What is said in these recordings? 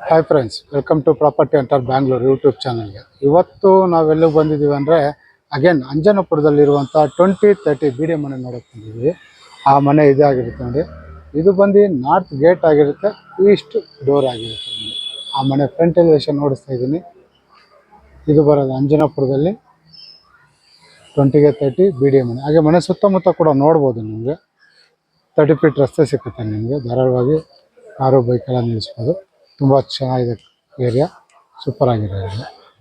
Hi friends, welcome to property hunter Bangalore YouTube ಚಾನಲ್ಗೆ. ಇವತ್ತು ನಾವೆಲ್ಲಿಗೆ ಬಂದಿದ್ದೀವಿ ಅಂದರೆ ಅಗೇನ್ ಅಂಜನಾಪುರದಲ್ಲಿರುವಂಥ 2030 ಬಿ ಡಿ ಮನೆ ನೋಡೋಕೆ ಬಂದಿದ್ದೀವಿ. ಆ ಮನೆ ಇದೇ ಆಗಿರುತ್ತೆ ನೋಡಿ. ಇದು ಬಂದು ನಾರ್ತ್ ಗೇಟ್ ಆಗಿರುತ್ತೆ, ಈಸ್ಟ್ ಡೋರ್ ಆಗಿರುತ್ತೆ ನೋಡಿ. ಆ ಮನೆ ಫ್ರಂಟ್ ಎಲಿವೇಶನ್ ನೋಡಿಸ್ತಾ ಇದ್ದೀನಿ. ಇದು ಬರೋದು ಅಂಜನಾಪುರದಲ್ಲಿ 2030 ಬಿ ಡಿ ಮನೆ. ಹಾಗೆ ಮನೆ ಸುತ್ತಮುತ್ತ ಕೂಡ ನೋಡ್ಬೋದು. ನಿಮಗೆ 30 ಫೀಟ್ ರಸ್ತೆ ಸಿಗುತ್ತೆ. ನಿಮಗೆ ಧಾರಾಳವಾಗಿ ಕಾರು ಬೈಕೆಲ್ಲ ನಿಲ್ಲಿಸ್ಬೋದು. ತುಂಬ ಚೆನ್ನಾಗಿದೆ ಏರಿಯಾ, ಸೂಪರ್ ಆಗಿದೆ.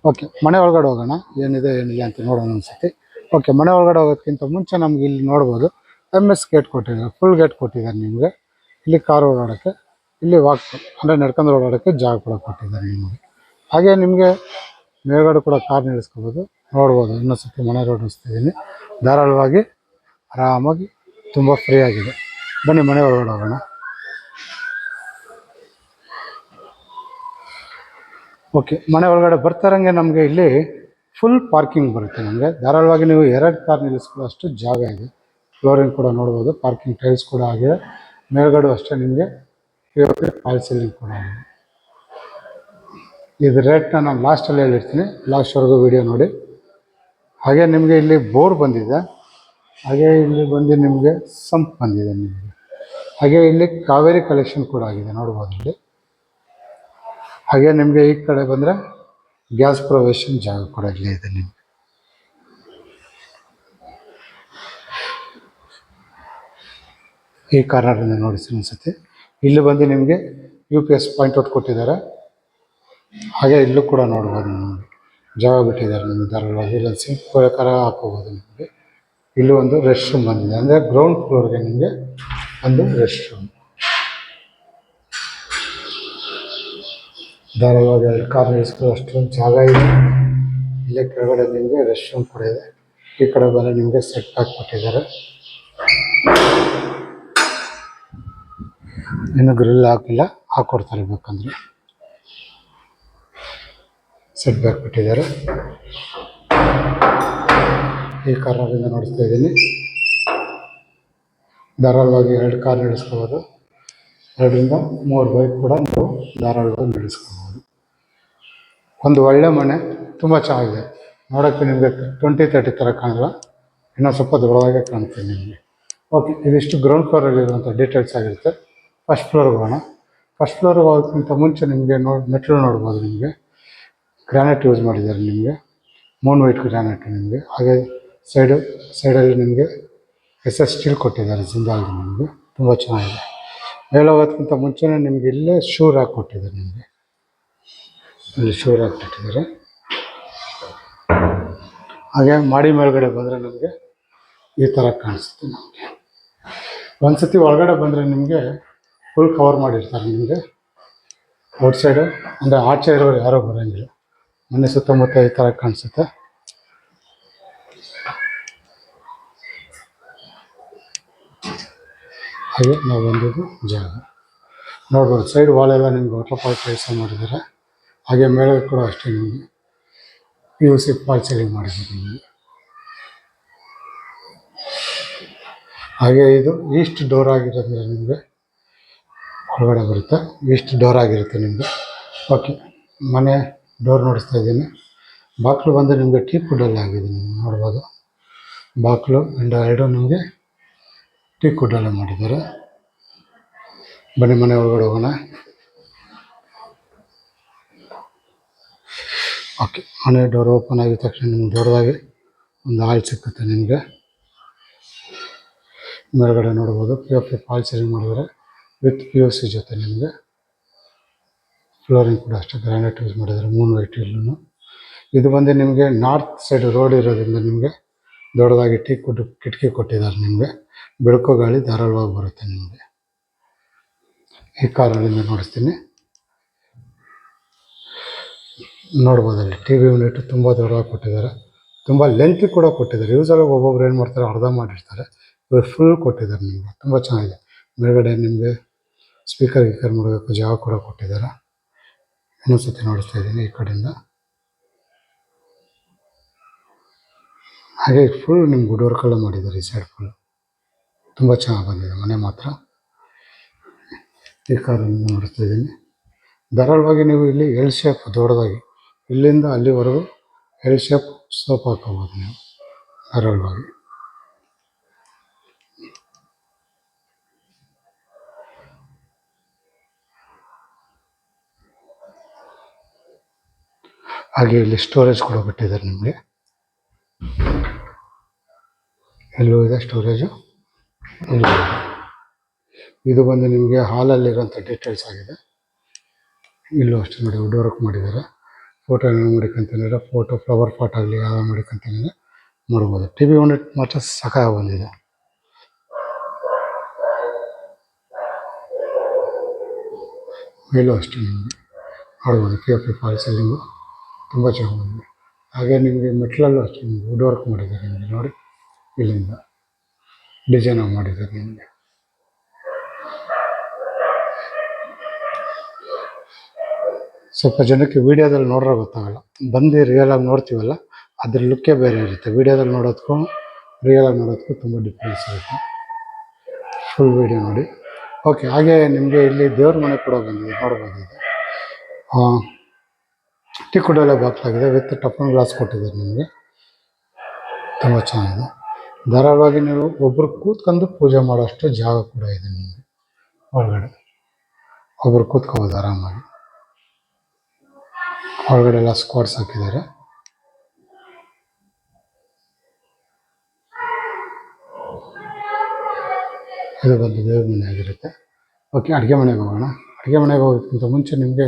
ಓಕೆ, ಮನೆ ಒಳಗಡೆ ಹೋಗೋಣ. ಏನಿದೆ ಏನಿಲ್ಲ ಅಂತ ನೋಡೋಣ ಅನ್ಸುತ್ತೆ. ಓಕೆ, ಮನೆ ಒಳಗಡೆ ಹೋಗೋದಕ್ಕಿಂತ ಮುಂಚೆ ನಮ್ಗೆ ಇಲ್ಲಿ ನೋಡ್ಬೋದು MS ಗೇಟ್ ಕೊಟ್ಟಿದ್ದಾರೆ, ಫುಲ್ ಗೇಟ್ ಕೊಟ್ಟಿದ್ದಾರೆ ನಿಮಗೆ. ಇಲ್ಲಿ ಕಾರು ಓಡಾಡೋಕ್ಕೆ, ಇಲ್ಲಿ ವಾಕ್ ಅಂದರೆ ನಡ್ಕೊಂಡು ಓಡಾಡೋಕ್ಕೆ ಜಾಗ ಕೂಡ ಕೊಟ್ಟಿದ್ದಾರೆ ನಿಮಗೆ. ಹಾಗೆ ನಿಮಗೆ ಮೇಲ್ಗಡೆ ಕೂಡ ಕಾರ್ ನಿಲ್ಲಿಸ್ಕೋಬೋದು. ನೋಡ್ಬೋದು, ಇನ್ನೊಂದ್ಸತಿ ಮನೆ ರೋಡ್ ನಿಲ್ಲಿಸ್ತಿದ್ದೀನಿ. ಧಾರಾಳವಾಗಿ ಆರಾಮಾಗಿ ತುಂಬ ಫ್ರೀ ಆಗಿದೆ. ಬನ್ನಿ ಮನೆ ಒಳಗಡೆ ಹೋಗೋಣ. ಓಕೆ, ಮನೆ ಒಳಗಡೆ ಬರ್ತಾರಂಗೆ ನಮಗೆ ಇಲ್ಲಿ ಫುಲ್ ಪಾರ್ಕಿಂಗ್ ಬರುತ್ತೆ. ನಮಗೆ ಧಾರಾಳವಾಗಿ ನೀವು 2 ಕಾರ್ ನಿಲ್ಲಿಸ್ಕೊಳ್ಳೋ ಅಷ್ಟು ಜಾಗ ಇದೆ. ಫ್ಲೋರಿಂಗ್ ಕೂಡ ನೋಡ್ಬೋದು, ಪಾರ್ಕಿಂಗ್ ಟೈಲ್ಸ್ ಕೂಡ ಆಗಿದೆ. ಮೇಲ್ಗಡೆ ಅಷ್ಟೇ ನಿಮಗೆ ಫಾಲ್ ಸೀಲಿಂಗ್ ಕೂಡ ಆಗಿದೆ. ಇದು ರೇಟ್ನ ನಾನು ಲಾಸ್ಟಲ್ಲಿ ಹೇಳಿರ್ತೀನಿ, ಲಾಸ್ಟ್ವರೆಗೂ ವಿಡಿಯೋ ನೋಡಿ. ಹಾಗೆ ನಿಮಗೆ ಇಲ್ಲಿ ಬೋರ್ ಬಂದಿದೆ. ಹಾಗೆ ಇಲ್ಲಿ ಬಂದು ನಿಮಗೆ ಸಂಪ್ ಬಂದಿದೆ ನಿಮಗೆ. ಹಾಗೆ ಇಲ್ಲಿ ಕಾವೇರಿ ಕಲೆಕ್ಷನ್ ಕೂಡ ಆಗಿದೆ, ನೋಡ್ಬೋದು ಇಲ್ಲಿ. ಹಾಗೆ ನಿಮಗೆ ಈ ಕಡೆ ಬಂದರೆ ಗ್ಯಾಸ್ ಪ್ರೊವಿಷನ್ ಜಾಗ ಕೂಡ ಇಲ್ಲೇ ಇದೆ ನಿಮಗೆ. ಈ ಕಾರ್ನರಿಂದ ನೋಡಿಸಿ ಅನಿಸುತ್ತೆ. ಇಲ್ಲಿ ಬಂದು ನಿಮಗೆ UPS ಪಾಯಿಂಟ್ ಔಟ್ ಕೊಟ್ಟಿದ್ದಾರೆ. ಹಾಗೆ ಇಲ್ಲೂ ಕೂಡ ನೋಡ್ಬೋದು, ನಿಮಗೆ ಜಾಗ ಬಿಟ್ಟಿದ್ದಾರೆ. ನಿಮಗೆ ಧಾರಾಳವಾಗಿ ಇಲ್ಲ ಸಿಂಕ್ ಪ್ರಕಾರ ಹಾಕೋಬೋದು. ನಿಮಗೆ ಇಲ್ಲೂ ಒಂದು ರೆಸ್ಟ್ ರೂಮ್ ಬಂದಿದೆ, ಅಂದರೆ ಗ್ರೌಂಡ್ ಫ್ಲೋರ್ಗೆ ನಿಮಗೆ ಒಂದು ರೆಸ್ಟ್ ರೂಮ್. ಧಾರಾಳವಾಗಿ 2 ಕಾರ್ ನಿಲ್ಲಿಸ್ಕೊಳ್ಳೋ ಅಷ್ಟೊಂದು ಜಾಗ ಇದೆ. ಇಲ್ಲೇ ಕೆಳಗಡೆ ನಿಮಗೆ ರೆಸ್ಟ್ ರೂಮ್ ಕೂಡ ಇದೆ. ಈ ಕಡೆ ಬಂದರೆ ನಿಮಗೆ ಸೆಟ್ ಬ್ಯಾಕ್ ಕೊಟ್ಟಿದ್ದಾರೆ. ಇನ್ನು ಗ್ರಿಲ್ ಹಾಕಿಲ್ಲ, ಹಾಕ್ಕೊಡ್ತಾರೆ ಬೇಕಂದ್ರೆ. ಸೆಟ್ ಬ್ಯಾಕ್ ಕೊಟ್ಟಿದ್ದಾರೆ. ಈ ಕಾರ್ನರಿಂದ ನೋಡಿಸ್ತಾ ಇದ್ದೀನಿ. ಧಾರಾಳವಾಗಿ 2 ಕಾರ್ ನಿಲ್ಲಿಸ್ಕೋಬೋದು. 2ರಿಂದ 3 ಬೈಕ್ ಕೂಡ ನಾವು ಧಾರಾಳವಾಗಿ ನಿಲ್ಲಿಸ್ಕೋಬೋದು. ಒಂದು ಒಳ್ಳೆ ಮನೆ, ತುಂಬ ಚೆನ್ನಾಗಿದೆ. ನೋಡೋಕ್ಕೆ ನಿಮಗೆ 2030 ಥರ ಕಾಣಲ್ಲ, ಇನ್ನೂ ಸ್ವಲ್ಪ ದೊಡ್ಡದಾಗೆ ಕಾಣುತ್ತೆ ನಿಮಗೆ. ಓಕೆ, ಇದಿಷ್ಟು ಗ್ರೌಂಡ್ ಫ್ಲೋರಲ್ಲಿರುವಂಥ ಡೀಟೇಲ್ಸ್ ಆಗಿರುತ್ತೆ. ಫಸ್ಟ್ ಫ್ಲೋರ್ಗೆ ಹೋಗೋಣ. ಫಸ್ಟ್ ಫ್ಲೋರ್ಗೆ ಹೋಗೋಕ್ಕಿಂತ ಮುಂಚೆ ನಿಮಗೆ ಮೆಟ್ಲು ನೋಡ್ಬೋದು. ನಿಮಗೆ ಗ್ರಾನೈಟ್ ಯೂಸ್ ಮಾಡಿದ್ದಾರೆ, ನಿಮಗೆ ಮೂನ್ ವೈಟ್ ಗ್ರಾನೈಟ್ ನಿಮಗೆ. ಹಾಗೆ ಸೈಡಲ್ಲಿ ನಿಮಗೆ SS ಸ್ಟೀಲ್ ಕೊಟ್ಟಿದ್ದಾರೆ, ಜಿಂದಾಲ್ದು. ನಿಮಗೆ ತುಂಬ ಚೆನ್ನಾಗಿದೆ. ಮೇಲೆ ಹೋಗೋದಕ್ಕಿಂತ ಮುಂಚೆನೇ ನಿಮಗೆ ಇಲ್ಲೇ ಶೂ ರ್ಯಾಕ್ ಕೊಟ್ಟಿದ್ದಾರೆ. ನಿಮಗೆ ಇಲ್ಲಿ ಶೂ ರ್ಯಾಕ್ ಕೊಟ್ಟಿದ್ದಾರೆ. ಹಾಗೆ ಮಾಡಿ ಮೇಲ್ಗಡೆ ಬಂದರೆ ನಮಗೆ ಈ ಥರ ಕಾಣಿಸುತ್ತೆ. ನಮಗೆ ಒಂದ್ಸತಿ ಒಳಗಡೆ ಬಂದರೆ ನಿಮಗೆ ಫುಲ್ ಕವರ್ ಮಾಡಿರ್ತಾರೆ. ನಿಮಗೆ ಔಟ್ಸೈಡು ಅಂದರೆ ಆಚೆ ಇರೋರು ಯಾರೋ ಬರೋಂಗಿಲ್ಲ. ಮನೆ ಸುತ್ತಮುತ್ತ ಈ ಥರ ಕಾಣಿಸುತ್ತೆ. ಹಾಗೆ ನಾವು ಬಂದಿದ್ದು ಜಾಗ ನೋಡ್ಬೋದು. ಸೈಡ್ ವಾಲೆಲ್ಲ ನಿಮ್ಗೆ ವಾಟರ್ ಫಾಲ್ ಕೆಲಸ ಮಾಡಿದ್ದಾರೆ. ಹಾಗೆ ಮೇಲೆ ಕೂಡ ಅಷ್ಟೇ ನಿಮಗೆ PVC ಫಾಲ್ ಸೀಲಿಂಗ್ ಮಾಡಿದ್ದಾರೆ ನಿಮಗೆ. ಹಾಗೆ ಇದು ಈಸ್ಟ್ ಡೋರ್ ಆಗಿರೋದ್ರಿಂದ ನಿಮಗೆ ಹೊರಗಡೆ ಬರುತ್ತೆ, ಈಸ್ಟ್ ಡೋರ್ ಆಗಿರುತ್ತೆ ನಿಮಗೆ. ಓಕೆ, ಮನೆ ಡೋರ್ ನೋಡಿಸ್ತಾ ಇದ್ದೀನಿ. ಬಾಗಿಲು ಬಂದು ನಿಮಗೆ ಟೀಕ್ ವುಡ್ಡಲ್ಲಿ ಆಗಿದೆ, ನೀವು ನೋಡ್ಬೋದು. ಬಾಗಿಲು ಇಂದ 2 ನಿಮಗೆ ಟೀಕ್ ವುಡ್ಡಲ್ಲೇ ಮಾಡಿದ್ದಾರೆ. ಬನ್ನಿ ಮನೆ ಒಳಗಡೆ ಹೋಗೋಣ. ಓಕೆ, ಮನೆ ಡೋರ್ ಓಪನ್ ಆಗಿದ ತಕ್ಷಣ ನಿಮ್ಗೆ ದೊಡ್ಡದಾಗಿ ಒಂದು ಹಾಲ್ ಸಿಕ್ಕುತ್ತೆ. ನಿಮಗೆ ಮೇಲ್ಗಡೆ ನೋಡ್ಬೋದು POP ಫಾಲ್ ಸೀಲಿಂಗ್ ಮಾಡಿದರೆ ವಿತ್ POC ಜೊತೆ. ನಿಮಗೆ ಫ್ಲೋರಿಂಗ್ ಕೂಡ ಅಷ್ಟೇ ಗ್ರಾನೈಟ್ ಯೂಸ್ ಮಾಡಿದ್ದಾರೆ, ಮೂನ್ ವೈಟ್ ಇಲ್ಲೂ. ಇದು ಬಂದು ನಿಮಗೆ ನಾರ್ತ್ ಸೈಡ್ ರೋಡ್ ಇರೋದ್ರಿಂದ ನಿಮಗೆ ದೊಡ್ಡದಾಗಿ ಟೀಕ್ ವುಡ್ ಕಿಟಕಿ ಕೊಟ್ಟಿದ್ದಾರೆ. ನಿಮಗೆ ಬೆಳಕು ಗಾಳಿ ಧಾರಾಳವಾಗಿ ಬರುತ್ತೆ. ನಿಮಗೆ ಈ ಕಾರಲ್ಲಿಂದ ನೋಡಿಸ್ತೀನಿ. ನೋಡ್ಬೋದು, ಅಲ್ಲಿ TV ಯೂನಿಟ್ ತುಂಬ ದೊಡ್ಡದಾಗಿ ಕೊಟ್ಟಿದ್ದಾರೆ, ತುಂಬ ಲೆಂತ್ ಕೂಡ ಕೊಟ್ಟಿದ್ದಾರೆ. ಯೂಸಲ್ಲಿ ಒಬ್ಬೊಬ್ರು ಏನು ಮಾಡ್ತಾರೆ, ಅರ್ಧ ಮಾಡಿರ್ತಾರೆ. ಇವರು ಫುಲ್ ಕೊಟ್ಟಿದ್ದಾರೆ. ನಿಮಗೆ ತುಂಬ ಚೆನ್ನಾಗಿದೆ. ಮೇಲ್ಗಡೆ ನಿಮಗೆ ಸ್ಪೀಕರ್ ಗೀಕರ್ ಮಾಡಬೇಕು ಜಾಗ ಕೂಡ ಕೊಟ್ಟಿದ್ದಾರೆ. ಇನ್ನೊಂದು ಸತಿ ನೋಡಿಸ್ತಾ ಇದ್ದೀನಿ ಈ ಕಡೆಯಿಂದ. ಹಾಗೆ ಫುಲ್ ನಿಮ್ಗೆ ವುಡ್ ವರ್ಕೆಲ್ಲ ಮಾಡಿದ್ದಾರೆ. ಈ ಸೈಡ್ ಫುಲ್ ತುಂಬ ಚೆನ್ನಾಗಿ ಬಂದಿದೆ ಮನೆ ಮಾತ್ರ. ಈ ಕಾರನ್ನು ನೋಡ್ತಾ ಇದ್ದೀನಿ. ಧಾರಾಳವಾಗಿ ನೀವು ಇಲ್ಲಿ ಎಲ್ ಶೇಪ್ ದೊಡ್ಡದಾಗಿ ಇಲ್ಲಿಂದ ಅಲ್ಲಿವರೆಗೂ ಎಲ್ ಶೇಪ್ ಸೋಪ್ ಹಾಕೋಬೋದು ನೀವು ಧಾರಾಳವಾಗಿ. ಹಾಗೆ ಇಲ್ಲಿ ಸ್ಟೋರೇಜ್ ಕೂಡ ಬಿಟ್ಟಿದ್ದಾರೆ ನಿಮಗೆ. ಎಲ್ಲೂ ಇದೆ ಸ್ಟೋರೇಜು, ಇಲ್ಲಿ ಇದು ಬಂದು ನಿಮಗೆ ಹಾಲಲ್ಲಿರೋಂಥ ಡೀಟೇಲ್ಸ್ ಆಗಿದೆ. ಇಲ್ಲೂ ಅಷ್ಟೇ ನೋಡಿ, ವುಡ್ ವರ್ಕ್ ಮಾಡಿದ್ದಾರೆ. ಫೋಟೋ ಏನೋ ಮಾಡಿಕೊಂತಂದರೆ ಫೋಟೋ ಫ್ಲವರ್ ಪಾಟ್ ಆಗಲಿ ಯಾವ್ದು ಮಾಡಿಕೊಂತಂದರೆ ಮಾಡ್ಬೋದು. ಟಿ ವಿ ಯೂನಿಟ್ ಮಾತ್ರ ಸಖಾಗಿ ಬಂದಿದೆ. ಮೇಲೂ ಅಷ್ಟೇ ನಿಮಗೆ ನೋಡ್ಬೋದು, P F P fall ceiling ತುಂಬ ಚೆನ್ನಾಗಿದೆ. ಹಾಗೆ ನಿಮಗೆ ಮೆಟ್ಲಲ್ಲೂ ಅಷ್ಟೇ ನಿಮಗೆ ವುಡ್ ವರ್ಕ್ ಮಾಡಿದ್ದಾರೆ. ನಿಮಗೆ ನೋಡಿ ಇಲ್ಲಿಂದ ಡಿಸೈನ್ ಮಾಡಿದ್ದಾರೆ ನಿಮಗೆ. ಸ್ವಲ್ಪ ಜನಕ್ಕೆ ವೀಡಿಯೋದಲ್ಲಿ ನೋಡ್ರೆ ಗೊತ್ತಾಗಲ್ಲ, ಬಂದು ರಿಯಲಾಗಿ ನೋಡ್ತೀವಲ್ಲ ಅದ್ರ ಲುಕ್ಕೇ ಬೇರೆ ಇರುತ್ತೆ. ವೀಡಿಯೋದಲ್ಲಿ ನೋಡೋದಕ್ಕೂ ರಿಯಲಾಗಿ ನೋಡೋದಕ್ಕೂ ತುಂಬ ಡಿಫ್ರೆನ್ಸ್ ಇರುತ್ತೆ. ಫುಲ್ ವೀಡಿಯೋ ನೋಡಿ. ಓಕೆ, ಹಾಗೆ ನಿಮಗೆ ಇಲ್ಲಿ ದೇವ್ರ ಮನೆ ಕೂಡ ಬಂದಿದೆ, ನೋಡ್ಬೋದು. ಇದು ಟಿಕ್ಕುಡೆಲ್ಲ ಬಾಕ್ಲಾಗಿದೆ, ವಿತ್ ಟಫನ್ ಗ್ಲಾಸ್ ಕೊಟ್ಟಿದ್ದಾರೆ ನಿಮಗೆ, ತುಂಬ ಚೆನ್ನಾಗಿದೆ. ಧಾರಾಳವಾಗಿ ನೀವು ಒಬ್ಬರು ಕೂತ್ಕೊಂಡು ಪೂಜೆ ಮಾಡೋಷ್ಟು ಜಾಗ ಕೂಡ ಇದೆ ನಿಮಗೆ ಒಳಗಡೆ. ಒಬ್ಬರು ಕೂತ್ಕೋಬೋದು ಆರಾಮಾಗಿ. ಒಳಗಡೆ ಎಲ್ಲ ಸ್ಕ್ವಾಡ್ಸ್ ಹಾಕಿದ್ದಾರೆ. ಇದು ಬಂದು ದೇವ್ರ ಮನೆ ಆಗಿರುತ್ತೆ. ಓಕೆ, ಅಡುಗೆ ಮನೆಗೆ ಹೋಗೋಣ. ಅಡುಗೆ ಮನೆಗೆ ಹೋಗೋದಕ್ಕಿಂತ ಮುಂಚೆ ನಿಮಗೆ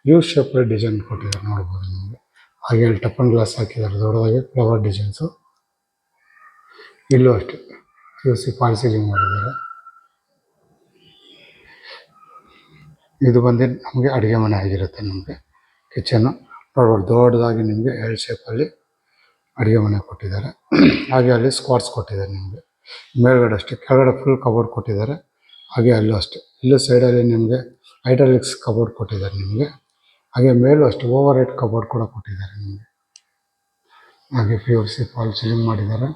ಯು ಶೇಪಲ್ಲಿ ಡಿಸೈನ್ ಕೊಟ್ಟಿದ್ದಾರೆ, ನೋಡ್ಬೋದು ನಿಮಗೆ. ಹಾಗೆ ಅಲ್ಲಿ ಟಪ್ಪನ್ ಗ್ಲಾಸ್ ಹಾಕಿದ್ದಾರೆ ದೊಡ್ಡದಾಗಿ, ಫ್ಲವರ್ ಡಿಸೈನ್ಸು. ಇಲ್ಲೂ ಅಷ್ಟೇ ಯು ಸಿ ಫಾಲ್ ಸೀಲಿಂಗ್ ಮಾಡಿದ್ದಾರೆ. ಇದು ಬಂದು ನಮಗೆ ಅಡುಗೆ ಮನೆ ಆಗಿರುತ್ತೆ. ನಮಗೆ ಕಿಚನ್ನು ನೋಡ್ಬೋದು, ದೊಡ್ಡದಾಗಿ ನಿಮಗೆ ಎಲ್ ಶೇಪಲ್ಲಿ ಅಡುಗೆ ಮನೆ ಕೊಟ್ಟಿದ್ದಾರೆ. ಹಾಗೆ ಅಲ್ಲಿ ಸ್ಕ್ವಾಡ್ಸ್ ಕೊಟ್ಟಿದ್ದಾರೆ ನಿಮಗೆ. ಮೇಲ್ಗಡೆ ಅಷ್ಟೇ, ಕೆಳಗಡೆ ಫುಲ್ ಕಬೋರ್ಡ್ ಕೊಟ್ಟಿದ್ದಾರೆ. ಹಾಗೆ ಅಲ್ಲೂ ಅಷ್ಟೇ, ಇಲ್ಲೂ ಸೈಡಲ್ಲಿ ನಿಮಗೆ ಹೈಡ್ರಾಲಿಕ್ಸ್ ಕಬೋರ್ಡ್ ಕೊಟ್ಟಿದ್ದಾರೆ ನಿಮಗೆ. ಹಾಗೆ ಮೇಲೂ ಅಷ್ಟೇ ಓವರ್ ಹೆಡ್ ಕಬೋರ್ಡ್ ಕೂಡ ಕೊಟ್ಟಿದ್ದಾರೆ ನಿಮಗೆ. ಹಾಗೆ P U C fall ceiling ಮಾಡಿದ್ದಾರೆ.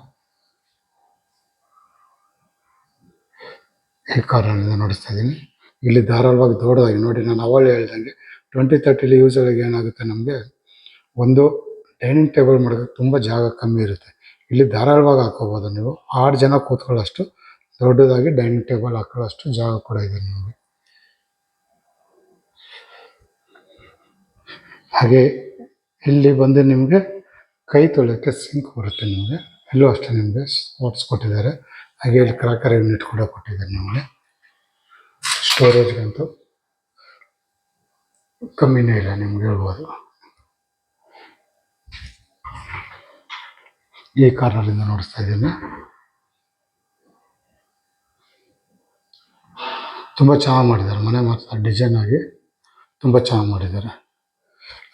ಈ ಕಾರಣದಿಂದ ನೋಡಿಸ್ತಾ ಇದ್ದೀನಿ. ಇಲ್ಲಿ ಧಾರಾಳವಾಗಿ ದೊಡ್ಡದಾಗಿ ನೋಡಿ, ನಾನು ಅವಾಗಲೇ ಹೇಳ್ದಂಗೆ 2030 ಯೂಸಲ್ಲಿ ಏನಾಗುತ್ತೆ, ನಮಗೆ ಒಂದು ಡೈನಿಂಗ್ ಟೇಬಲ್ ಮಾಡೋದಕ್ಕೆ ತುಂಬ ಜಾಗ ಕಮ್ಮಿ ಇರುತ್ತೆ. ಇಲ್ಲಿ ಧಾರಾಳವಾಗಿ ಹಾಕೋಬೋದು ನೀವು. 6 ಜನ ಕೂತ್ಕೊಳ್ಳೋಷ್ಟು ದೊಡ್ಡದಾಗಿ ಡೈನಿಂಗ್ ಟೇಬಲ್ ಹಾಕೊಳ್ಳೋಷ್ಟು ಜಾಗ ಕೂಡ ಇದೆ ನಿಮಗೆ. ಹಾಗೆ ಇಲ್ಲಿ ಬಂದು ನಿಮಗೆ ಕೈ ತೊಳೆಯೋಕ್ಕೆ ಸಿಂಕ್ ಬರುತ್ತೆ ನಿಮಗೆ. ಇಲ್ಲೂ ಅಷ್ಟೇ ನಿಮಗೆ ಸ್ಪಾಟ್ಸ್ ಕೊಟ್ಟಿದ್ದಾರೆ. ಹಾಗೆ ಇಲ್ಲಿ ಕ್ರಾಕರ್ ಯೂನಿಟ್ ಕೂಡ ಕೊಟ್ಟಿದ್ದಾರೆ ನಿಮಗೆ. ಸ್ಟೋರೇಜ್ಗಂತೂ ಕಮ್ಮಿನೇ ಇಲ್ಲ ನಿಮ್ಗೆ ಹೇಳ್ಬೋದು. ಈ ಕಾರ್ನರಿಂದ ನೋಡಿಸ್ತಾ ಇದ್ದೀನಿ. ತುಂಬ ಚೆನ್ನಾಗಿ ಮಾಡಿದ್ದಾರೆ ಮನೆ, ಮಾತ್ರ ಡಿಸೈನ್ ಆಗಿ ತುಂಬ ಚೆನ್ನಾಗಿ ಮಾಡಿದ್ದಾರೆ.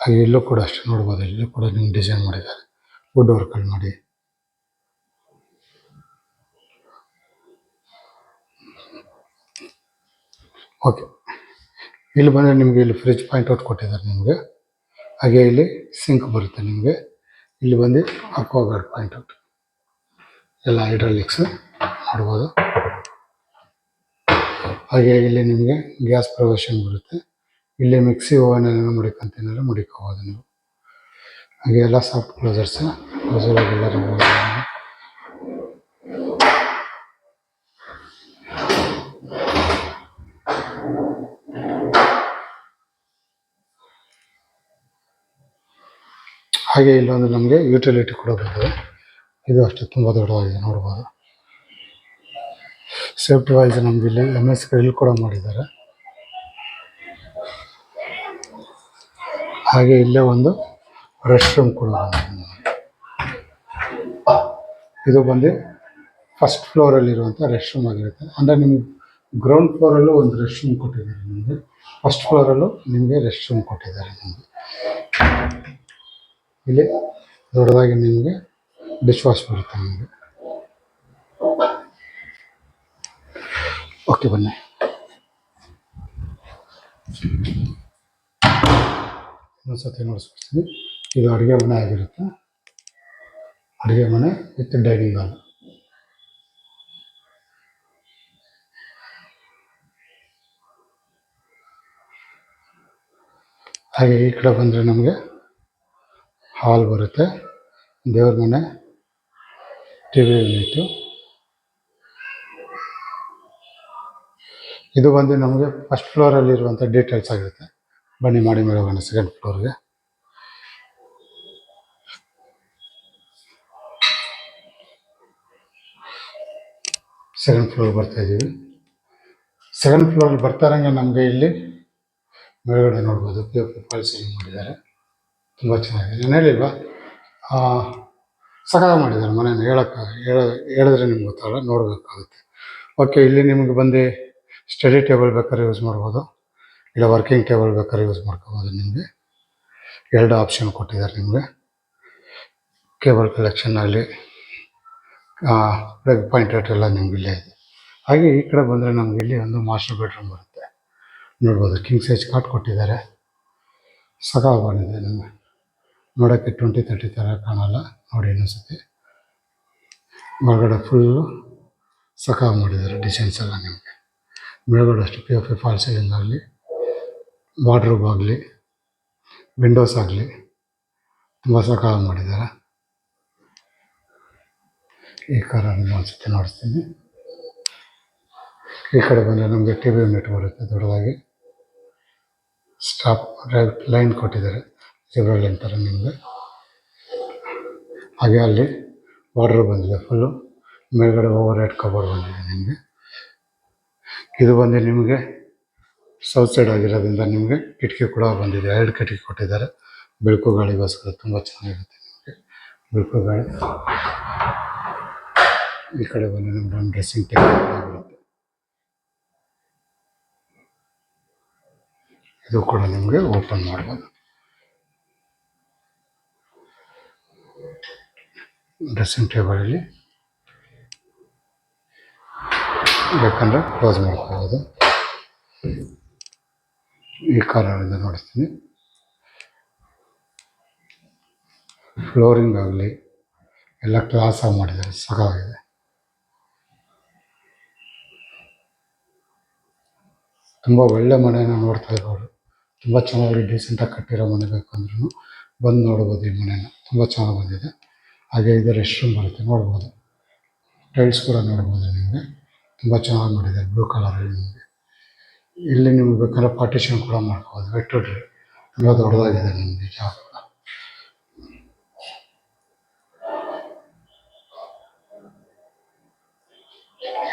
ಹಾಗೆ ಇಲ್ಲೂ ಕೂಡ ಅಷ್ಟೇ ನೋಡ್ಬೋದು, ಇಲ್ಲೂ ಕೂಡ ನಿಮ್ಗೆ ಡಿಸೈನ್ ಮಾಡಿದ್ದಾರೆ ವುಡ್ ವರ್ಕಲ್ಲಿ ಮಾಡಿ. ಓಕೆ, ಇಲ್ಲಿ ಬಂದರೆ ನಿಮಗೆ ಇಲ್ಲಿ ಫ್ರಿಜ್ ಪಾಯಿಂಟ್ ಔಟ್ ಕೊಟ್ಟಿದ್ದಾರೆ ನಿಮಗೆ. ಹಾಗೆ ಇಲ್ಲಿ ಸಿಂಕ್ ಬರುತ್ತೆ ನಿಮಗೆ. ಇಲ್ಲಿ ಬಂದು ಅಕ್ವಾಗಾರ್ಡ್ ಪಾಯಿಂಟ್ ಔಟ್, ಎಲ್ಲ ಹೈಡ್ರಾಲಿಕ್ಸ್ ಮಾಡ್ಬೋದು. ಹಾಗೆ ಇಲ್ಲಿ ನಿಮಗೆ ಗ್ಯಾಸ್ ಪ್ರೊವಿಷನ್ ಬರುತ್ತೆ. ಇಲ್ಲಿ ಮಿಕ್ಸಿ ಓವನ್ ಏನಾದ್ರು ಮಡಿಕೊಂತೇನಾದ್ರು ಮಡಿಕೋಬೋದು ನೀವು. ಹಾಗೆ ಎಲ್ಲ ಸಾಫ್ಟ್ ಕ್ಲೋಸರ್ಸ್ ಎಲ್ಲರೂ ಹಾಗೆ ಇಲ್ಲೊಂದು ನಮಗೆ ಯುಟಿಲಿಟಿ ಕೂಡ ಬರ್ತದೆ. ಇದು ಅಷ್ಟೇ ತುಂಬ ದೊಡ್ಡದಾಗಿದೆ, ನೋಡ್ಬೋದು. ಸೇಫ್ಟಿ ವೈಸ್ ನಮ್ಗೆ ಇಲ್ಲಿ MS ಗ್ರಿಲ್ ಕೂಡ ಮಾಡಿದ್ದಾರೆ. ಹಾಗೆ ಇಲ್ಲೇ ಒಂದು ರೆಸ್ಟ್ ರೂಮ್ ಕೂಡ ಬಂದಿದೆ. ಇದು ಬಂದು ಫಸ್ಟ್ ಫ್ಲೋರಲ್ಲಿರುವಂಥ ರೆಸ್ಟ್ ರೂಮ್ ಆಗಿರುತ್ತೆ. ಅಂದರೆ ನಿಮ್ಗೆ ಗ್ರೌಂಡ್ ಫ್ಲೋರಲ್ಲೂ ಒಂದು ರೆಸ್ಟ್ ರೂಮ್ ಕೊಟ್ಟಿದ್ದಾರೆ ನಿಮಗೆ, ಫಸ್ಟ್ ಫ್ಲೋರಲ್ಲೂ ನಿಮಗೆ ರೆಸ್ಟ್ ರೂಮ್ ಕೊಟ್ಟಿದ್ದಾರೆ ನಿಮಗೆ. ಇಲ್ಲಿ ದೊಡ್ಡದಾಗಿ ನಿಮಗೆ ಡಿಶ್ ವಾಶ್ ಬರುತ್ತೆ ನಿಮಗೆ. ಓಕೆ, ಬನ್ನಿ. ಇನ್ನೊಂದ್ಸತಿ ನೋಡಿಸ್ಬಿಡ್ತೀನಿ. ಇದು ಅಡುಗೆ ಮನೆ ಆಗಿರುತ್ತೆ. ಅಡುಗೆ ಮನೆ ವಿತ್ ಡೈನಿಂಗ್ ಹಾಲ್. ಹಾಗೆ ಈ ಕಡೆ ಬಂದರೆ ನಮಗೆ ಹಾಲ್ ಬರುತ್ತೆ, ದೇವ್ರ ಮನೆ, ಟಿ ವಿ ಯೂನಿಟು. ಇದು ಬಂದು ನಮಗೆ ಫಸ್ಟ್ ಫ್ಲೋರಲ್ಲಿ ಇರುವಂಥ ಡೀಟೇಲ್ಸ್ ಆಗಿರುತ್ತೆ. ಬನ್ನಿ ಮಾಡಿ ಮೇಲೆ ಹೋಗೋಣ ಸೆಕೆಂಡ್ ಫ್ಲೋರ್ಗೆ. ಸೆಕೆಂಡ್ ಫ್ಲೋರ್ ಬರ್ತಾ ಇದ್ದೀವಿ. ಸೆಕೆಂಡ್ ಫ್ಲೋರ್ ಬರ್ತಾ ಇರೋಂಗೆ ನಮಗೆ ಇಲ್ಲಿ ಮೇಲ್ಗಡೆ ನೋಡ್ಬೋದು POP ಫಾಲ್ ಸೀಲಿಂಗ್ ಮಾಡಿದ್ದಾರೆ, ತುಂಬ ಚೆನ್ನಾಗಿದೆ. ನಾನು ಹೇಳಿಲ್ವಾ ಸಕಾಲ ಮಾಡಿದ್ದಾರೆ ಮನೇನ, ಹೇಳಿದ್ರೆ ನಿಮ್ಗೆ ಗೊತ್ತಾಗಲ್ಲ, ನೋಡಬೇಕಾಗುತ್ತೆ. ಓಕೆ, ಇಲ್ಲಿ ನಿಮ್ಗೆ ಬಂದು ಸ್ಟಡಿ ಟೇಬಲ್ ಬೇಕಾದ್ರೆ ಯೂಸ್ ಮಾಡ್ಬೋದು, ಇಲ್ಲ ವರ್ಕಿಂಗ್ ಟೇಬಲ್ ಬೇಕಾದ್ರೆ ಯೂಸ್ ಮಾಡ್ಕೋಬೋದು. ನಿಮಗೆ 2 ಆಪ್ಷನ್ ಕೊಟ್ಟಿದ್ದಾರೆ. ನಿಮಗೆ ಕೇಬಲ್ ಕಲೆಕ್ಷನ್ ಆಗಲಿ, ಪ್ಲಗ್ ಪಾಯಿಂಟ್ ಎಲ್ಲ ನಿಮ್ಗೆ ಇಲ್ಲೇ ಇದೆ. ಹಾಗೆ ಈ ಕಡೆ ಬಂದರೆ ನಮ್ಗೆ ಇಲ್ಲಿ ಒಂದು ಮಾಸ್ಟರ್ ಬೆಡ್ರೂಮ್ ಬರುತ್ತೆ, ನೋಡ್ಬೋದು. ಕಿಂಗ್ ಸೈಜ್ ಕಾಟ್ ಕೊಟ್ಟಿದ್ದಾರೆ, ಸಕಾಲ ಬಂದಿದೆ. ನಿಮಗೆ ನೋಡೋಕ್ಕೆ 20-30 ಥರ ಕಾಣಲ್ಲ, ನೋಡಿ ಇನ್ನೊಂದ್ಸತಿ. ಹೊರಗಡೆ ಫುಲ್ಲು ಸಕಾಲ ಮಾಡಿದ್ದಾರೆ ಡಿಸೈನ್ಸ್ ಎಲ್ಲ. ನಿಮಗೆ ಮೇಲ್ಗಡೆ ಅಷ್ಟು POP ಫಾಲ್ ಸೀಲಿಂಗ್ ಆಗಲಿ, ವಾರ್ಡ್ರೋಬ್ ಆಗಲಿ, ವಿಂಡೋಸ್ ಆಗಲಿ ತುಂಬ ಸಕಾಲ ಮಾಡಿದ್ದಾರೆ. ಈ ಕಾರನ್ನು ಒಂದ್ಸತಿ ನೋಡಿಸ್ತೀನಿ. ಈ ಕಡೆ ಬಂದರೆ ನಮಗೆ ಟಿ ವಿ ಯೂನಿಟ್ ಬರುತ್ತೆ ದೊಡ್ಡದಾಗಿ, ಸ್ಟಾಪ್ ಲೈನ್ ಕೊಟ್ಟಿದ್ದಾರೆ, ಜಬ್ರಾ ಲೈನ್ ಥರ ನಿಮಗೆ. ಹಾಗೆ ಅಲ್ಲಿ ವಾರ್ಡ್ರೋಬ್ ಬಂದಿದೆ ಫುಲ್ಲು, ಮೇಲ್ಗಡೆ ಓವರ್ ಹೆಡ್ ಕಬೋರ್ಡ್ ಬಂದಿದೆ ನಿಮಗೆ. ಇದು ಬಂದು ನಿಮಗೆ ಸೌತ್ ಸೈಡ್ ಆಗಿರೋದ್ರಿಂದ ನಿಮಗೆ ಕಿಟಕಿ ಕೂಡ ಬಂದಿದೆ, 2 ಕಿಟಕಿ ಕೊಟ್ಟಿದ್ದಾರೆ, ಬೆಳಕು ಗಾಳಿಗೋಸ್ಕರ ತುಂಬ ಚೆನ್ನಾಗಿರುತ್ತೆ ನಿಮಗೆ ಬೆಳಕು ಗಾಳಿ. ಈ ಕಡೆ ಬಂದು ನಿಮ್ಗೆ ಒಂದು ಡ್ರೆಸ್ಸಿಂಗ್ ಟೇಬಲ್ ಬರುತ್ತೆ, ಇದು ಕೂಡ ನಿಮಗೆ ಓಪನ್ ಮಾಡ್ಬೋದು. ಡ್ರೆಸ್ಸಿಂಗ್ ಟೇಬಲಲ್ಲಿ ಬೇಕಂದರೆ ಕ್ಲೋಸ್ ಮಾಡ್ಕೋಬೋದು. ಈ ಕಾರಣದಿಂದ ನೋಡಿಸ್ತೀನಿ. ಫ್ಲೋರಿಂಗ್ ಆಗಲಿ ಎಲ್ಲ ಕ್ಲಾಸ್ ಆಗಿ ಮಾಡಿದ್ದಾರೆ, ಸಕಾಗಿದೆ. ತುಂಬ ಒಳ್ಳೆ ಮನೆಯನ್ನು ನೋಡ್ತಾ ಇರೋರು, ತುಂಬ ಚೆನ್ನಾಗಿ ಡೀಸೆಂಟಾಗಿ ಕಟ್ಟಿರೋ ಮನೆ ಬೇಕಂದ್ರೂ ಬಂದು ನೋಡ್ಬೋದು ಈ ಮನೇನ, ತುಂಬ ಚೆನ್ನಾಗಿ ಬಂದಿದೆ. ಹಾಗೆ ಇದು ರೆಸ್ಟ್ ರೂಮ್ ಬರುತ್ತೆ, ನೋಡ್ಬೋದು. ಟೈಲ್ಸ್ ಕೂಡ ನೋಡ್ಬೋದು ನಿಮಗೆ, ತುಂಬ ಚೆನ್ನಾಗಿ ಮಾಡಿದ್ದಾರೆ ಬ್ಲೂ ಕಲರಲ್ಲಿ. ನಿಮಗೆ ಇಲ್ಲಿ ನಿಮ್ಗೆ ಬೇಕಾದ್ರೆ ಪಾರ್ಟಿಷನ್ ಕೂಡ ಮಾಡ್ಕೋಬೋದು, ವೆಟ್ಟುಡ್ರಿ ತುಂಬ ದೊಡ್ಡದಾಗಿದೆ ನಿಮಗೆ ಜಾಗ.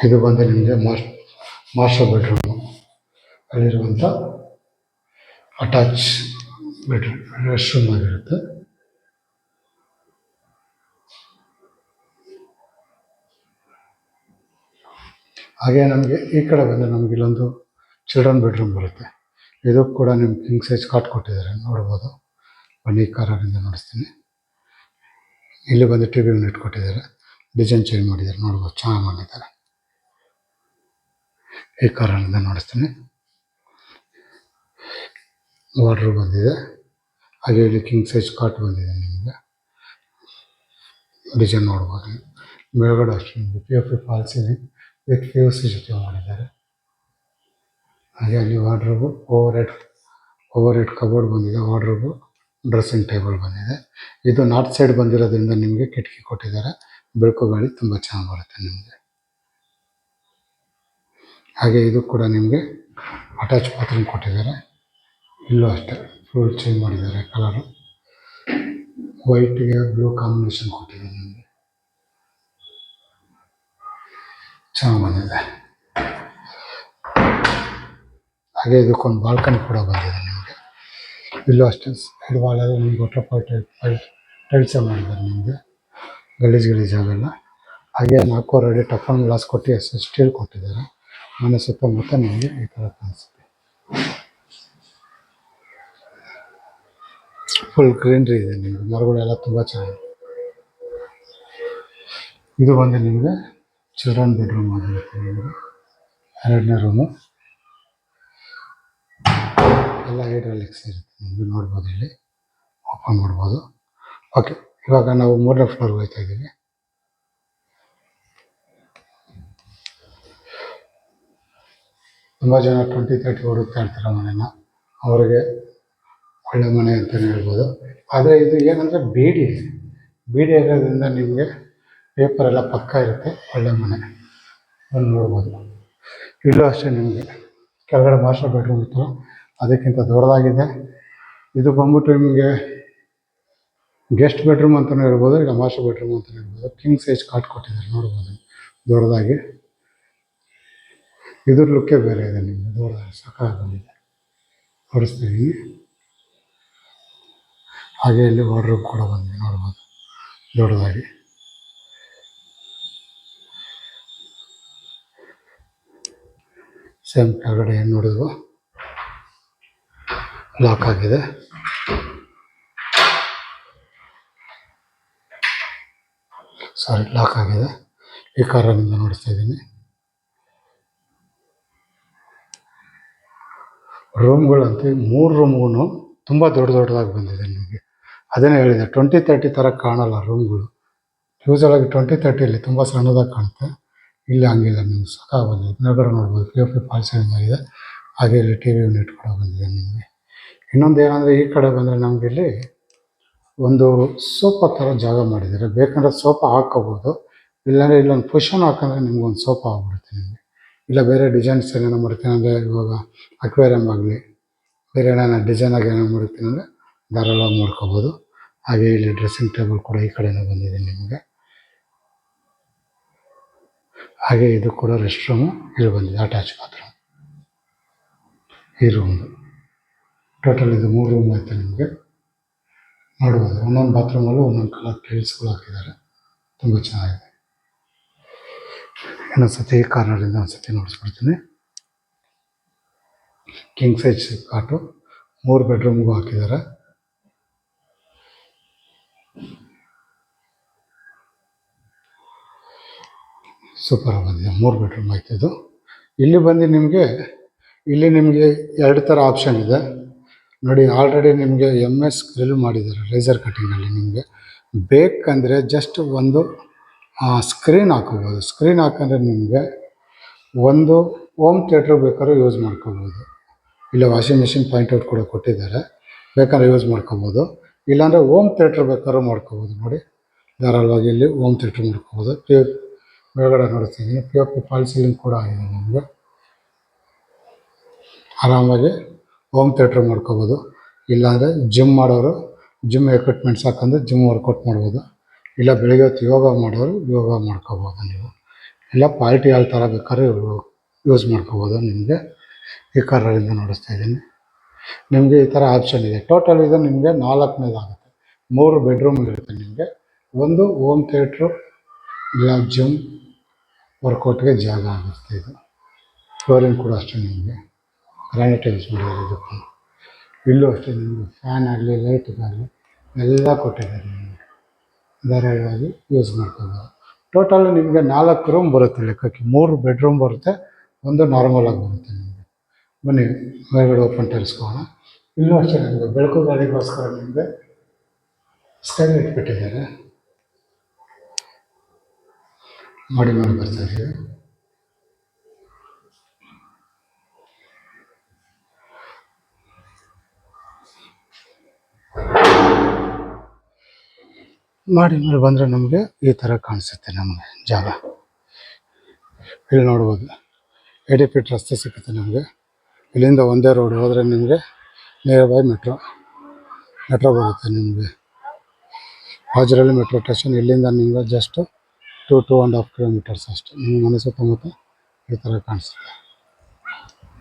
ಇದು ಬಂದು ನಿಮಗೆ ಮಾಸ್ಟರ್ ಬೆಡ್ರೂಮು, ಅಲ್ಲಿರುವಂಥ ಅಟ್ಯಾಚ್ ಬೆಡ್ರೂಮ್ ರೆಸ್ಟ್ ರೂಮ್ ಆಗಿರುತ್ತೆ. ಹಾಗೆ ನಮಗೆ ಈ ಕಡೆ ಬಂದರೆ ನಮಗೆ ಇಲ್ಲೊಂದು ಚಿಲ್ಡ್ರನ್ ಬೆಡ್ರೂಮ್ ಬರುತ್ತೆ, ಇದು ಕೂಡ ನಿಮ್ಗೆ ಕಿಂಗ್ ಸೈಜ್ ಕಾಟ್ ಕೊಟ್ಟಿದ್ದಾರೆ, ನೋಡ್ಬೋದು. ಬನ್ನಿ ಕಾರರಿಂದ ನೋಡಿಸ್ತೀನಿ. ಇಲ್ಲಿ ಬಂದು ಟಿ ವಿ ಯೂನಿಟ್ ಕೊಟ್ಟಿದ್ದಾರೆ, ಡಿಸೈನ್ ಚೇಂಜ್ ಮಾಡಿದ್ದಾರೆ, ನೋಡ್ಬೋದು, ಚೆನ್ನಾಗಿ ಮಾಡಿದ್ದಾರೆ. ಈ ಕಾರಣದಿಂದ ನೋಡಿಸ್ತೀನಿ. ವಾರ್ಡ್ರೋಬ್ ಬಂದಿದೆ, ಹಾಗೆ ಇಲ್ಲಿ ಕಿಂಗ್ ಸೈಜ್ ಕಾಟ್ ಬಂದಿದೆ ನಿಮಗೆ, ಡಿಸೈನ್ ನೋಡ್ಬೋದು. ಮೇಲ್ಗಡೆ ಅಷ್ಟು ನಿಮಗೆ POP fall ceiling with POC ಜೊತೆ ಮಾಡಿದ್ದಾರೆ. ಹಾಗೆ ಅಲ್ಲಿ ವಾರ್ಡ್ರೋಬು, ಓವರ್ ಹೆಡ್ ಕಬೋರ್ಡ್ ಬಂದಿದೆ, ವಾರ್ಡ್ರೋಬು, ಡ್ರೆಸ್ಸಿಂಗ್ ಟೇಬಲ್ ಬಂದಿದೆ. ಇದು ನಾರ್ತ್ ಸೈಡ್ ಬಂದಿರೋದ್ರಿಂದ ನಿಮಗೆ ಕಿಟಕಿ ಕೊಟ್ಟಿದ್ದಾರೆ, ಬೆಳಕು ಗಾಳಿ ತುಂಬ ಚೆನ್ನಾಗಿ ಬರುತ್ತೆ ನಿಮಗೆ. ಹಾಗೆ ಇದು ಕೂಡ ನಿಮಗೆ ಅಟ್ಯಾಚ್ ಬಾತ್ರೂಮ್ ಕೊಟ್ಟಿದ್ದಾರೆ, ಇಲ್ಲೂ ಅಷ್ಟೇ ಫುಲ್ ಚೇಂಜ್ ಮಾಡಿದ್ದಾರೆ ಕಲರು, ವೈಟ್ಗೆ ಬ್ಲೂ ಕಾಂಬಿನೇಷನ್ ಕೊಟ್ಟಿದ್ದಾರೆ ನಿಮಗೆ, ಚೆನ್ನಾಗಿ ಬಂದಿದೆ. ಹಾಗೆ ಇದಕ್ಕೊಂದು ಬಾಲ್ಕನಿ ಕೂಡ ಬಂದಿದೆ ನಿಮಗೆ, ಇಲ್ಲೂ ಅಷ್ಟೇ ಸೈಡ್ ವಾಲಲ್ಲಿ ನಿಮ್ಗೆ ವಾಟರ್ ಟೈಲ್ಸೇ ಮಾಡಿದ್ದಾರೆ ನಿಮಗೆ, ಗಲೀಜಾಗಲ್ಲ. ಹಾಗೆ 4 ಅಡಿ ಟಫನ್ ಗ್ಲಾಸ್ ಕೊಟ್ಟು ಸ್ಟೀಲ್ ಕೊಟ್ಟಿದ್ದಾರೆ. ಮನೆ ಸುತ್ತಮುತ್ತ ನಿಮಗೆ ಈ ಥರ ಕಾಣಿಸುತ್ತೆ, ಫುಲ್ ಗ್ರೀನ್ರಿ ಇದೆ ನಿಮಗೆ, ಮರಗಳೆಲ್ಲ ತುಂಬ ಚೆನ್ನಾಗಿದೆ. ಇದು ಬಂದು ನಿಮಗೆ ಚಿಲ್ಡ್ರನ್ ಬೆಡ್ರೂಮ್ ಆಗಿರುತ್ತೆ ನಿಮಗೆ, 2ನೇ ರೂಮು, ಎಲ್ಲ ಹೈಡ್ರಾಲಿಕ್ಸ್ ಇರುತ್ತೆ ನಿಮಗೆ, ನೋಡ್ಬೋದು. ಇಲ್ಲಿ ಓಪನ್ ಮಾಡ್ಬೋದು. ಓಕೆ, ಇವಾಗ ನಾವು 3ನೇ ಫ್ಲೋರ್ಗೆ ಹೋಗ್ತಾ ಇದ್ದೀವಿ. ತುಂಬ ಜನ 20-30 ಹುಡುಕ್ತಾ ಇರ್ತಾರೆ ಮನೇನ, ಅವರಿಗೆ ಒಳ್ಳೆ ಮನೆ ಅಂತಲೇ ಹೇಳ್ಬೋದು. ಆದರೆ ಇದು ಏನಂದರೆ ಬೀಡಿ ಇರೋದ್ರಿಂದ ನಿಮಗೆ ಪೇಪರ್ ಎಲ್ಲ ಪಕ್ಕ ಇರುತ್ತೆ. ಒಳ್ಳೆ ಮನೆ ಅಲ್ಲಿ ನೋಡ್ಬೋದು. ಇಲ್ಲೂ ಅಷ್ಟೇ ನಿಮಗೆ ಕೆಳಗಡೆ ಮಾಸ್ಟರ್ ಬೆಡ್ರೂಮ್ ಇತ್ತು, ಅದಕ್ಕಿಂತ ದೊಡ್ಡದಾಗಿದೆ. ಇದು ಬಂದ್ಬಿಟ್ಟು ನಿಮಗೆ ಗೆಸ್ಟ್ ಬೆಡ್ರೂಮ್ ಅಂತಲೂ ಹೇಳ್ಬೋದು, ಇಲ್ಲ ಮಾಸ್ಟರ್ ಬೆಡ್ರೂಮ್ ಅಂತಲೂ ಹೇಳ್ಬೋದು. ಕಿಂಗ್ ಸೈಜ್ ಕಾಟ್ ಕೊಟ್ಟಿದ್ದಾರೆ ನೋಡ್ಬೋದು ದೊಡ್ಡದಾಗಿ. ಇದ್ರ ಲುಕ್ಕೇ ಬೇರೆ ಇದೆ ನಿಮಗೆ, ದೊಡ್ಡದಾಗಿ ಸಕಾಲ ಬಂದಿದೆ ತೋರಿಸ್ತೀವಿ. ಹಾಗೆ ಇಲ್ಲಿ ವಾರ್ಡ್ರೋಬ್ ಕೂಡ ಬಂದಿದೆ ನೋಡ್ಬೋದು ದೊಡ್ಡದಾಗಿ. ಸೇಮ್ ಕೆಳಗಡೆ ಏನು ನೋಡಿದ್ವು ಲಾಕ್ ಆಗಿದೆ. ಲಾಕ್ ಆಗಿದೆ. ಈ ಕಾರನಿಂದ ನೋಡಿಸ್ತಾ ಇದ್ದೀನಿ. ರೂಮ್ಗಳಂತೂ 3 ರೂಮ್ಗೂ ತುಂಬ ದೊಡ್ಡದಾಗಿ ಬಂದಿದೆ ನಿಮಗೆ. ಅದನ್ನೇ ಹೇಳಿದೆ, 20-30 ಥರ ಕಾಣಲ್ಲ ರೂಮ್ಗಳು. ಯೂಸಲಾಗಿ 20-30 ತುಂಬ ಸಣ್ಣದಾಗಿ ಕಾಣುತ್ತೆ. ಇಲ್ಲಿ ಹಂಗಿಲ್ಲ, ನಿಮ್ಗೆ ಸಖಾಗಿ ಬಂದಿದೆ. ಮೇಲ್ಗಡೆ ನೋಡ್ಬೋದು POP ಫಾಲ್ ಸೀಲಿಂಗ್ ಆಗಿದೆ. ಹಾಗೆ ಇಲ್ಲಿ TV ಯೂನಿಟ್ ಕೂಡ ಬಂದಿದೆ ನಿಮಗೆ. ಇನ್ನೊಂದು ಏನಂದರೆ, ಈ ಕಡೆ ಬಂದರೆ ನಮಗೆ ಇಲ್ಲಿ ಒಂದು ಸೋಫಾ ಥರ ಜಾಗ ಮಾಡಿದ್ದಾರೆ. ಬೇಕಂದರೆ ಸೋಫಾ ಹಾಕ್ಕೋಬೋದು, ಇಲ್ಲಾಂದರೆ ಇಲ್ಲೊಂದು ಪುಷನ್ ಹಾಕಂದ್ರೆ ನಿಮ್ಗೊಂದು ಸೋಫಾ ಆಗ್ಬಿಡುತ್ತೆ ನಿಮಗೆ. ಇಲ್ಲ ಬೇರೆ ಡಿಸೈನ್ಸ್ ಏನೇನೋ ಮಾಡ್ತೀನಿ ಅಂದರೆ, ಇವಾಗ ಅಕ್ವೇರಿಯಮ್ ಆಗಲಿ ಬೇರೆ ಏನೇನೋ ಡಿಸೈನಾಗಿ ಏನೋ ಮಾಡ್ತೀನಿ ಅಂದರೆ ಧಾರಾಳವಾಗಿ ಮಾಡ್ಕೋಬೋದು. ಹಾಗೆ ಇಲ್ಲಿ ಡ್ರೆಸ್ಸಿಂಗ್ ಟೇಬಲ್ ಕೂಡ ಈ ಕಡೆನೂ ಬಂದಿದೆ ನಿಮಗೆ. ಹಾಗೆ ಇದು ಕೂಡ ರೆಸ್ಟ್ ರೂಮು ಇಲ್ಲಿ ಬಂದಿದೆ, ಅಟ್ಯಾಚ್ ಬಾತ್ರೂಮ್. ಈ ರೂಮ್ದು ಟೋಟಲ್ ಇದು 3 ರೂಮ್ ಐತೆ ನಿಮಗೆ ನೋಡ್ಬೋದು. ಒಂದೊಂದು ಬಾತ್ರೂಮಲ್ಲೂ ಒಂದೊಂದು ಕಲರ್ ಟೈಲ್ಸ್ಗಳು ಹಾಕಿದ್ದಾರೆ, ತುಂಬ ಚೆನ್ನಾಗಿದೆ. ಇನ್ನೊಂದ್ಸತಿ ಈ ಕಾರ್ನರಿಂದ ಒಂದ್ಸತಿ ನೋಡಿಸ್ಬಿಡ್ತೀನಿ. ಕಿಂಗ್ ಸೈಜ್ ಕಾಟು 3 ಬೆಡ್ರೂಮ್ಗೂ ಹಾಕಿದ್ದಾರೆ. ಸೂಪರ್ ಬಂದಿದೆ. 3 ಬೆಡ್ರೂಮ್ ಆಯ್ತಿದ್ದು. ಇಲ್ಲಿ ಬಂದು ನಿಮಗೆ 2 ಥರ ಆಪ್ಷನ್ ಇದೆ ನೋಡಿ. ಆಲ್ರೆಡಿ ನಿಮಗೆ MS ಗ್ರಿಲ್ ಮಾಡಿದ್ದಾರೆ ಲೇಸರ್ ಕಟ್ಟಿಂಗಲ್ಲಿ. ನಿಮಗೆ ಬೇಕಂದರೆ ಜಸ್ಟ್ ಒಂದು ಸ್ಕ್ರೀನ್ ಹಾಕೋಬೋದು. ಸ್ಕ್ರೀನ್ ಹಾಕಂದ್ರೆ ನಿಮಗೆ ಒಂದು ಹೋಮ್ ಥಿಯೇಟ್ರ್ ಬೇಕಾದ್ರೂ ಯೂಸ್ ಮಾಡ್ಕೋಬೋದು. ಇಲ್ಲ ವಾಷಿಂಗ್ ಮಿಷಿನ್ ಪಾಯಿಂಟ್ಔಟ್ ಕೂಡ ಕೊಟ್ಟಿದ್ದಾರೆ, ಬೇಕಾದ್ರೆ ಯೂಸ್ ಮಾಡ್ಕೋಬೋದು. ಇಲ್ಲಾಂದರೆ ಹೋಮ್ ಥಿಯೇಟ್ರ್ ಬೇಕಾದ್ರೂ ಮಾಡ್ಕೋಬೋದು. ನೋಡಿ ಧಾರಾಳವಾಗಿ ಇಲ್ಲಿ ಹೋಮ್ ಥಿಯೇಟ್ರ್ ಮಾಡ್ಕೋಬೋದು. ಮೇಲ್ಗಡೆ ನೋಡ್ತಿದ್ದೀನಿ POP ಫಾಲ್ ಸೀಲಿಂಗ್ ಕೂಡ ಆಗಿದೆ. ನಿಮಗೆ ಆರಾಮಾಗಿ ಹೋಮ್ ಥಿಯೇಟ್ರ್ ಮಾಡ್ಕೋಬೋದು. ಇಲ್ಲಾಂದರೆ ಜಿಮ್ ಮಾಡೋರು ಜಿಮ್ ಎಕ್ವಿಪ್ಮೆಂಟ್ಸ್ ಹಾಕೊಂಡು ಜಿಮ್ ವರ್ಕೌಟ್ ಮಾಡ್ಬೋದು. ಇಲ್ಲ ಬೆಳಿಗ್ಗೆ ಹೊತ್ತು ಯೋಗ ಮಾಡೋರು ಯೋಗ ಮಾಡ್ಕೋಬೋದು ನೀವು. ಇಲ್ಲ ಪಾರ್ಟಿ ಹಾಲ್ ಥರ ಬೇಕಾದ್ರೆ ಯೂಸ್ ಮಾಡ್ಕೋಬೋದು. ನಿಮಗೆ ಈ ಕಾರಲ್ಲಿ ನೋಡಿಸ್ತಾ ಇದ್ದೀನಿ. ನಿಮಗೆ ಈ ಥರ ಆಪ್ಷನ್ ಇದೆ. ಟೋಟಲ್ ಇದು ನಿಮಗೆ 4ನೇದಾಗುತ್ತೆ. 3 ಬೆಡ್ರೂಮ್ ಇರುತ್ತೆ ನಿಮಗೆ. ಒಂದು ಹೋಮ್ ಥಿಯೇಟ್ರು ಇಲ್ಲ ಜಿಮ್ ವರ್ಕೌಟ್ಗೆ ಜಾಗ ಆಗುತ್ತೆ. ಇದು ಫ್ಲೋರಿಂಗ್ ಕೂಡ ಅಷ್ಟೇ ನಿಮಗೆ ಗ್ರಾನೈಟ್ ಯೂಸ್ ಮಾಡಿದ್ದಾರೆ. ಇದಕ್ಕೂ ಇಲ್ಲೂ ಅಷ್ಟೇ ನಿಮಗೆ ಫ್ಯಾನ್ ಆಗಲಿ ಲೈಟ್ಗಾಗಲಿ ಎಲ್ಲ ಕೊಟ್ಟಿದ್ದಾರೆ. ನಿಮಗೆ ಧಾರಾಳವಾಗಿ ಯೂಸ್ ಮಾಡ್ಕೋಬೋದು. ಟೋಟಲ್ ನಿಮಗೆ 4 ರೂಮ್ ಬರುತ್ತೆ ಲೆಕ್ಕಕ್ಕೆ. 3 ಬೆಡ್ರೂಮ್ ಬರುತ್ತೆ, ಒಂದು ನಾರ್ಮಲಾಗಿ ಬರುತ್ತೆ ನಿಮಗೆ. ಬನ್ನಿ ಮೇಲ್ಗಡೆ ಓಪನ್ ಟೆರೆಸ್ಕೋಣ. ಇಲ್ಲೂ ಅಷ್ಟೇ ನಿಮಗೆ ಬೆಳಕು ಗಾಳಿಗೋಸ್ಕರ ನಿಮಗೆ ಸ್ಟೈಲ್ ಇಟ್ಬಿಟ್ಟಿದ್ದಾರೆ. ಮಾಡಿ ಬರ್ತಾ ಇದ್ದೀವಿ. ಮಾಡಿ ಮೇಲೆ ಬಂದರೆ ನಮಗೆ ಈ ಥರ ಕಾಣಿಸುತ್ತೆ ನಮಗೆ ಜಾಗ. ಇಲ್ಲಿ ನೋಡ್ಬೋದು 80 ಫೀಟ್ ರಸ್ತೆ ಸಿಗುತ್ತೆ ನಮಗೆ. ಇಲ್ಲಿಂದ ಒಂದೇ ರೋಡ್ ಹೋದರೆ ನಿಮಗೆ ನಿಯರ್ ಬೈ ಮೆಟ್ರೋ ಬರುತ್ತೆ ನಿಮಗೆ. ಹಾಜರಲ್ಲಿ ಮೆಟ್ರೋ ಸ್ಟೇಷನ್. ಇಲ್ಲಿಂದ ನಿಮಗೆ ಜಸ್ಟ್ 2.5 ಕಿಲೋಮೀಟರ್ಸ್ ಅಷ್ಟೇ. ನಿಮ್ಮ ಮನೆ ಸುತ್ತಮುತ್ತ ಈ ಥರ ಕಾಣಿಸುತ್ತೆ.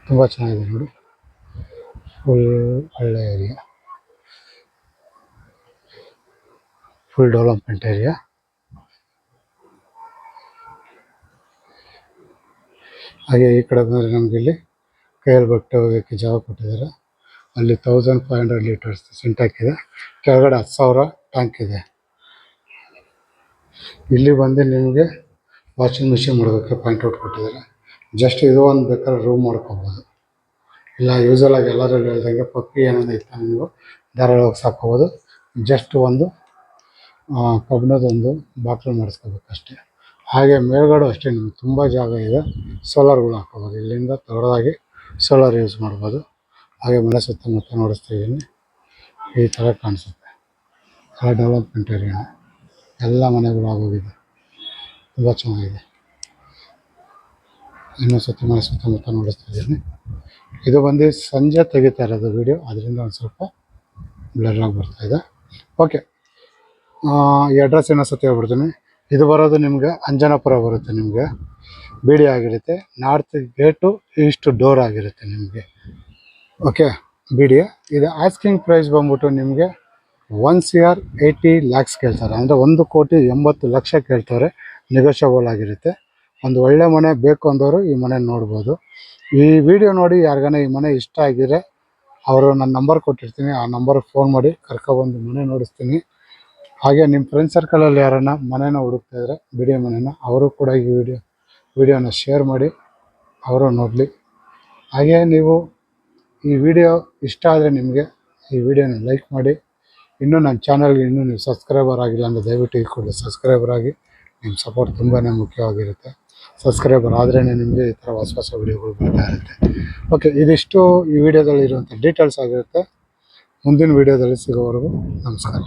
ತುಂಬ ಚೆನ್ನಾಗಿದೆ ನೋಡಿ. ಫುಲ್ ಒಳ್ಳೆ ಏರಿಯಾ, ಫುಲ್ ಡೆವಲಪ್ಮೆಂಟ್ ಏರಿಯಾ. ಹಾಗೆ ಈ ಕಡೆ ಬಂದರೆ ನಮಗೆ ಇಲ್ಲಿ ಕೈಯಲ್ಲಿ ಬಟ್ಟೆ ಹೋಗೋಕ್ಕೆ ಜಾಗ ಕೊಟ್ಟಿದ್ದಾರೆ. ಅಲ್ಲಿ 1500 ಲೀಟರ್ಸ್ ಸಿಂಟ್ಯಾಕ್ ಇದೆ. ಕೆಳಗಡೆ 10,000 ಟ್ಯಾಂಕ್ ಇದೆ. ಇಲ್ಲಿ ಬಂದು ನಿಮಗೆ ವಾಷಿಂಗ್ ಮಿಷಿನ್ ಮಾಡೋದಕ್ಕೆ ಪಾಯಿಂಟ್ಔಟ್ ಕೊಟ್ಟಿದ್ದಾರೆ. ಜಸ್ಟ್ ಇದು ಒಂದು ಬೇಕಾದ್ರೆ ರೂಮ್ ಮಾಡ್ಕೋಬೋದು. ಇಲ್ಲ ಯೂಸಲಾಗಿ ಎಲ್ಲರೂ ಹೇಳ್ದಂಗೆ ಪಪ್ಪಿ ಏನಾದ್ರು ಇತ್ತು ನೀವು ಧಾರಾಳವಾಗಿ ಸಾಕೋಬೋದು. ಜಸ್ಟ್ ಒಂದು ಕಬ್ಬಿಣದೊಂದು ಬಾತ್ರೂಮ್ ಮಾಡಿಸ್ಕೋಬೇಕಷ್ಟೇ. ಹಾಗೆ ಮೇಲ್ಗಡೆ ಅಷ್ಟೇ ನಿಮ್ಗೆ ತುಂಬ ಜಾಗ ಇದೆ. ಸೋಲಾರ್ಗಳು ಹಾಕೋಬೋದು. ಇಲ್ಲಿಂದ ದೊಡ್ಡದಾಗಿ ಸೋಲಾರ್ ಯೂಸ್ ಮಾಡ್ಬೋದು. ಹಾಗೆ ಮನೆ ಸುತ್ತಮುತ್ತ ನೋಡಿಸ್ತಾ ಇದ್ದೀನಿ. ಈ ಥರ ಕಾಣಿಸುತ್ತೆ. ಎಲ್ಲ ಡೆವಲಪ್ಮೆಂಟ್ ಏರಿಯಾ, ಎಲ್ಲ ಮನೆಗಳು ಆಗೋಗಿದೆ, ತುಂಬ ಚೆನ್ನಾಗಿದೆ. ಇನ್ನೊಂದು ಸತಿ ಮನೆ ಸುತ್ತಮುತ್ತ ನೋಡಿಸ್ತಾ ಇದ್ದೀನಿ. ಇದು ಬಂದು ಸಂಜೆ ತೆಗಿತಾ ಇರೋದು ವೀಡಿಯೋ, ಅದರಿಂದ ಒಂದು ಸ್ವಲ್ಪ ಬ್ಲರ್ ಆಗಿ ಬರ್ತಾಯಿದೆ. ಓಕೆ, ಈ ಅಡ್ರೆಸ್ ಇನ್ನೊಂದು ಸತಿ ಹೇಳ್ಬಿಡ್ತೀನಿ. ಇದು ಬರೋದು ನಿಮಗೆ ಅಂಜನಾಪುರ ಬರುತ್ತೆ. ನಿಮಗೆ ಬಿಡಿ ಆಗಿರುತ್ತೆ, ನಾರ್ತ್ ಗೇಟು ಈಸ್ಟ್ ಡೋರ್ ಆಗಿರುತ್ತೆ ನಿಮಗೆ. ಓಕೆ, ಬಿಡಿ. ಇದು ಆಸ್ಕಿಂಗ್ ಪ್ರೈಸ್ ಬಂದ್ಬಿಟ್ಟು ನಿಮಗೆ 1,80 lakhs ಕೇಳ್ತಾರೆ, ಅಂದರೆ 1,80,00,000 ಕೇಳ್ತಾರೆ. ನೆಗೋಷಿಯಬಲ್ ಆಗಿರುತ್ತೆ. ಒಂದು ಒಳ್ಳೆ ಮನೆ ಬೇಕು ಅಂದವರು ಈ ಮನೆ ನೋಡ್ಬೋದು. ಈ ವಿಡಿಯೋ ನೋಡಿ ಯಾರಿಗಾನ ಈ ಮನೆ ಇಷ್ಟ ಆಗಿದ್ರೆ ಅವರು ನನ್ನ ನಂಬರ್ ಕೊಟ್ಟಿರ್ತೀನಿ, ಆ ನಂಬರ್ಗೆ ಫೋನ್ ಮಾಡಿ ಕರ್ಕೊಬಂದು ಮನೆ ನೋಡಿಸ್ತೀನಿ. ಹಾಗೆ ನಿಮ್ಮ ಫ್ರೆಂಡ್ ಸರ್ಕಲಲ್ಲಿ ಯಾರನ್ನ ಮನೇನ ಹುಡುಕ್ತಾಯಿದ್ರೆ ಬಿಡಿ ಮನೇನ, ಅವರು ಕೂಡ ಈ ವಿಡಿಯೋನ ಶೇರ್ ಮಾಡಿ ಅವರು ನೋಡಲಿ. ಹಾಗೆ ನೀವು ಈ ವಿಡಿಯೋ ಇಷ್ಟ ಆದರೆ ನಿಮಗೆ ಈ ವಿಡಿಯೋನ ಲೈಕ್ ಮಾಡಿ. ಇನ್ನೂ ನನ್ನ ಚಾನಲ್ಗೆ ಇನ್ನೂ ನೀವು ಸಬ್ಸ್ಕ್ರೈಬರ್ ಆಗಿಲ್ಲ ಅಂದರೆ ದಯವಿಟ್ಟು ಈ ಕೂಡಲೇ ಸಬ್ಸ್ಕ್ರೈಬರ್ ಆಗಿ. ನಿಮ್ಮ ಸಪೋರ್ಟ್ ತುಂಬಾ ಮುಖ್ಯವಾಗಿರುತ್ತೆ. ಸಬ್ಸ್ಕ್ರೈಬರ್ ಆದ್ರೇ ನಿಮಗೆ ಈ ಥರ ಹೊಸ ಹೊಸ ವಿಡಿಯೋಗಳು ಬರ್ತಾ ಇರುತ್ತೆ. ಓಕೆ, ಇದಿಷ್ಟು ಈ ವಿಡಿಯೋದಲ್ಲಿ ಇರುವಂಥ ಡೀಟೇಲ್ಸ್ ಆಗಿರುತ್ತೆ. ಮುಂದಿನ ವಿಡಿಯೋದಲ್ಲಿ ಸಿಗೋವರೆಗೂ ನಮಸ್ಕಾರ.